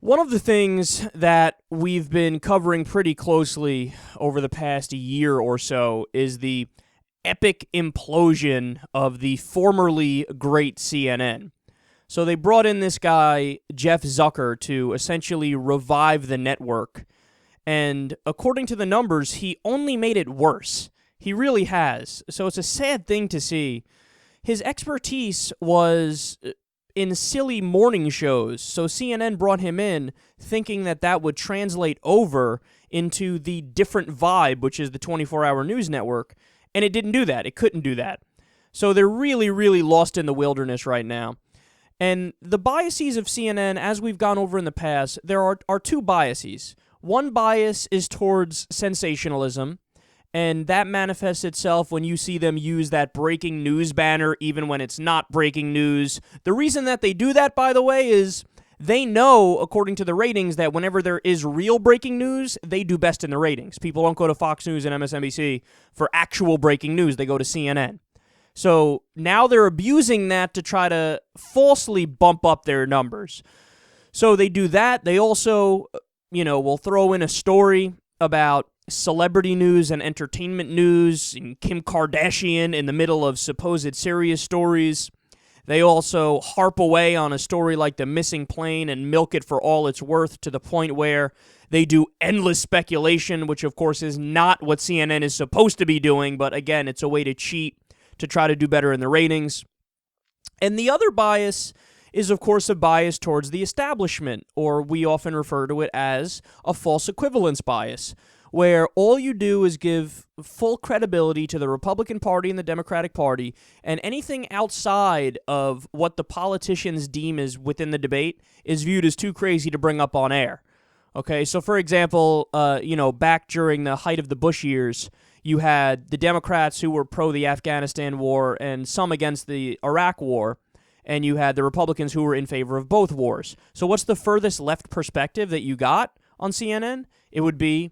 One of the things that we've been covering pretty closely over the past year or so is the epic implosion of the formerly great CNN. So they brought in this guy, Jeff Zucker, to essentially revive the network. And according to the numbers, he only made it worse. He really has. So it's a sad thing to see. His expertise was in silly morning shows. So CNN brought him in thinking that that would translate over into the different vibe, which is the 24-hour news network. And it didn't do that. It couldn't do that. So they're really, really lost in the wilderness right now. And the biases of CNN, as we've gone over in the past, there are two biases. One bias is towards sensationalism, and that manifests itself when you see them use that breaking news banner even when it's not breaking news. The reason that they do that, by the way, is they know, according to the ratings, that whenever there is real breaking news, they do best in the ratings. People don't go to Fox News and MSNBC for actual breaking news. They go to CNN. So now they're abusing that to try to falsely bump up their numbers. So they do that. They also, will throw in a story about celebrity news and entertainment news and Kim Kardashian in the middle of supposed serious stories. They also harp away on a story like the missing plane and milk it for all it's worth to the point where they do endless speculation, which of course is not what CNN is supposed to be doing, but again, it's a way to cheat to try to do better in the ratings. And the other bias is, of course, a bias towards the establishment, or we often refer to it as a false equivalence bias, where all you do is give full credibility to the Republican Party and the Democratic Party, and anything outside of what the politicians deem is within the debate is viewed as too crazy to bring up on air. Okay, so for example, back during the height of the Bush years, you had the Democrats who were pro the Afghanistan war and some against the Iraq war, and you had the Republicans who were in favor of both wars. So what's the furthest left perspective that you got on CNN? It would be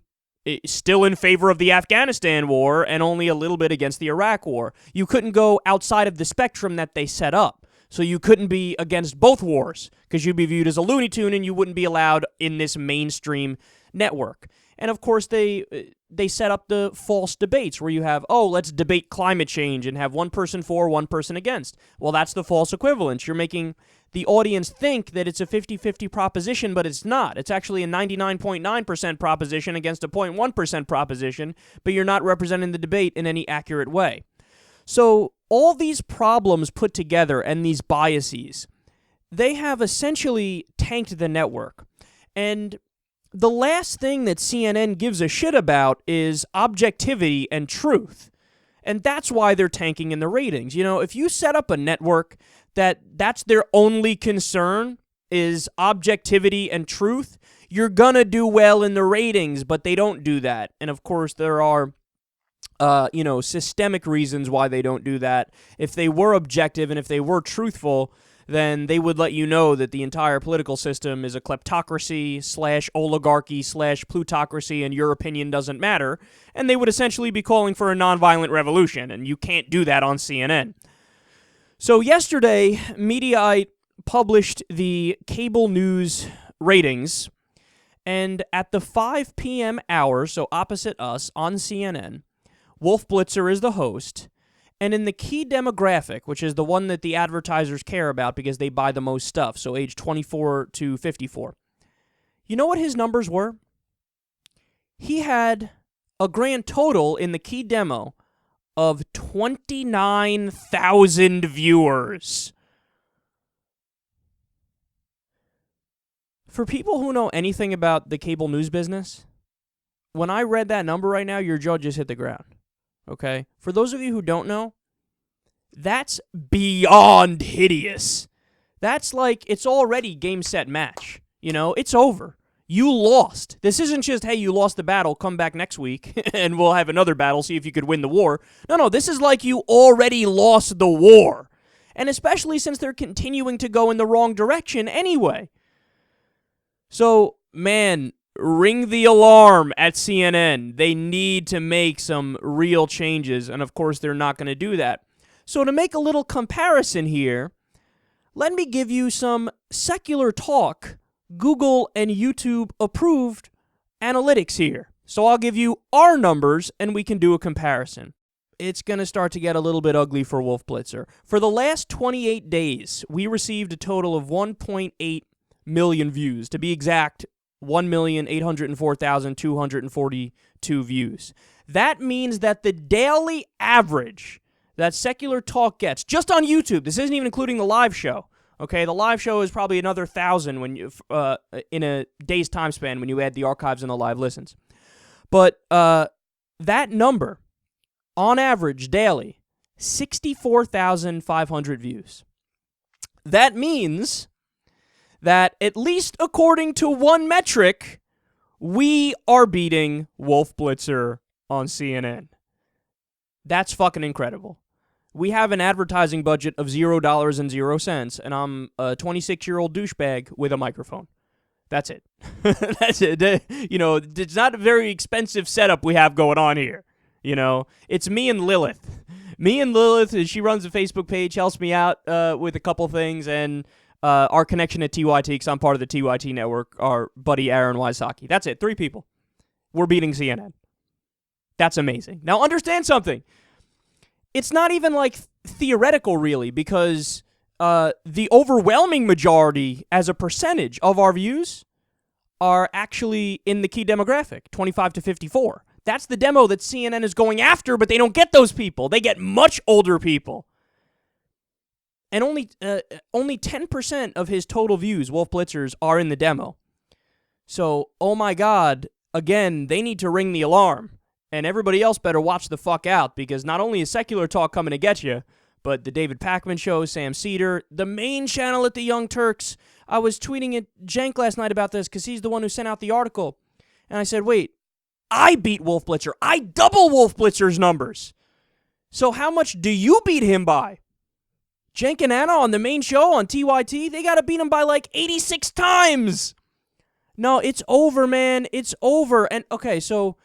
still in favor of the Afghanistan war and only a little bit against the Iraq war. You couldn't go outside of the spectrum that they set up. So you couldn't be against both wars because you'd be viewed as a Looney Tune and you wouldn't be allowed in this mainstream network. And of course, they set up the false debates where you have, let's debate climate change and have one person for, one person against. Well, that's the false equivalence. You're making the audience think that it's a 50-50 proposition, but it's not. It's actually a 99.9% proposition against a 0.1% proposition, but you're not representing the debate in any accurate way. So all these problems put together and these biases, they have essentially tanked the network. And the last thing that CNN gives a shit about is objectivity and truth. And that's why they're tanking in the ratings. If you set up a network that's their only concern is objectivity and truth, you're gonna do well in the ratings, but they don't do that. And of course, there are systemic reasons why they don't do that. If they were objective and if they were truthful, then they would let you know that the entire political system is a kleptocracy / oligarchy / plutocracy and your opinion doesn't matter, and they would essentially be calling for a nonviolent revolution, and you can't do that on CNN. So yesterday, Mediaite published the cable news ratings, and at the 5 p.m. hour, so opposite us on CNN, Wolf Blitzer is the host, and in the key demographic, which is the one that the advertisers care about because they buy the most stuff, so age 24 to 54, you know what his numbers were? He had a grand total in the key demo of 29,000 viewers. For people who know anything about the cable news business, when I read that number right now, your jaw just hit the ground. Okay? For those of you who don't know, that's beyond hideous. That's like, it's already game, set, match. It's over. You lost. This isn't just, hey, you lost the battle, come back next week, and we'll have another battle, see if you could win the war. No, this is like you already lost the war. And especially since they're continuing to go in the wrong direction anyway. So, man, ring the alarm at CNN. They need to make some real changes, and of course they're not going to do that. So to make a little comparison here, let me give you some SecularTalk Google and YouTube approved analytics here. So I'll give you our numbers and we can do a comparison. It's going to start to get a little bit ugly for Wolf Blitzer. For the last 28 days, we received a total of 1.8 million views. To be exact, 1,804,242 views. That means that the daily average that Secular Talk gets, just on YouTube, this isn't even including the live show, okay? The live show is probably another 1,000 when you, in a day's time span when you add the archives and the live listens. But that number, on average, daily, 64,500 views. That means that, at least according to one metric, we are beating Wolf Blitzer on CNN. That's fucking incredible. We have an advertising budget of $0.00, and I'm a 26-year-old douchebag with a microphone. That's it. That's it. You know, it's not a very expensive setup we have going on here. You know, it's me and Lilith. Me and Lilith, she runs a Facebook page, helps me out with a couple things, and our connection at TYT, because I'm part of the TYT network, our buddy Aaron Wysocki. That's it. 3 people. We're beating CNN. That's amazing. Now, understand something. It's not even, like, theoretical, really, because the overwhelming majority, as a percentage of our views, are actually in the key demographic, 25 to 54. That's the demo that CNN is going after, but they don't get those people. They get much older people. And only 10% of his total views, Wolf Blitzer's, are in the demo. So, oh my God, again, they need to ring the alarm. And everybody else better watch the fuck out, because not only is Secular Talk coming to get you, but the David Pakman Show, Sam Cedar, the main channel at the Young Turks. I was tweeting at Jank last night about this because he's the one who sent out the article. And I said, wait, I beat Wolf Blitzer. I double Wolf Blitzer's numbers. So how much do you beat him by? Jank and Anna on the main show on TYT, they got to beat him by like 86 times. No, it's over, man. It's over. And okay, so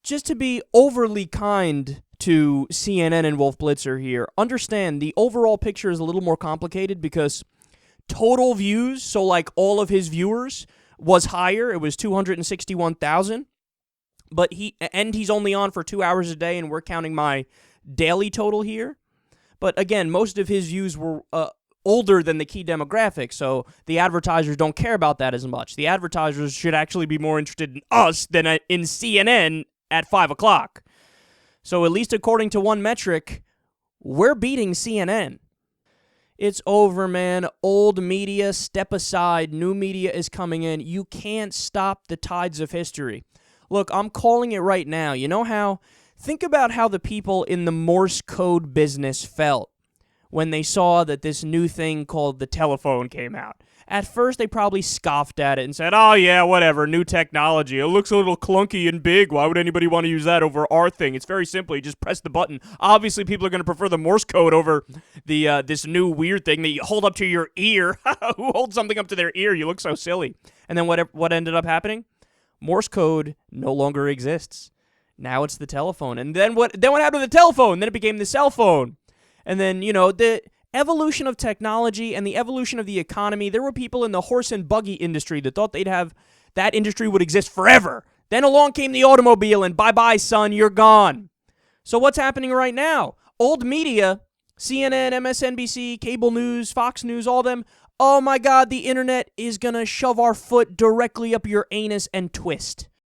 just to be overly kind to CNN and Wolf Blitzer here, understand the overall picture is a little more complicated because total views, so like all of his viewers, was higher. It was 261,000. But he's only on for 2 hours a day, and we're counting my daily total here. But again, most of his views were older than the key demographic, so the advertisers don't care about that as much. The advertisers should actually be more interested in us than in CNN at 5 o'clock. So at least according to one metric, we're beating CNN. It's over, man. Old media, step aside. New media is coming in. You can't stop the tides of history. Look, I'm calling it right now. You know how? Think about how the people in the Morse code business felt when they saw that this new thing called the telephone came out. At first, they probably scoffed at it and said, oh, yeah, whatever, new technology. It looks a little clunky and big. Why would anybody want to use that over our thing? It's very simple. You just press the button. Obviously, people are going to prefer the Morse code over the this new weird thing that you hold up to your ear. Who holds something up to their ear? You look so silly. And then what ended up happening? Morse code no longer exists. Now it's the telephone. And then what happened to the telephone? Then it became the cell phone. And then, you know, the evolution of technology and the evolution of the economy, there were people in the horse and buggy industry that thought that industry would exist forever. Then along came the automobile, and bye-bye, son, you're gone. So what's happening right now? Old media, CNN, MSNBC, cable news, Fox News, all them, oh my God, the internet is going to shove our foot directly up your anus and twist.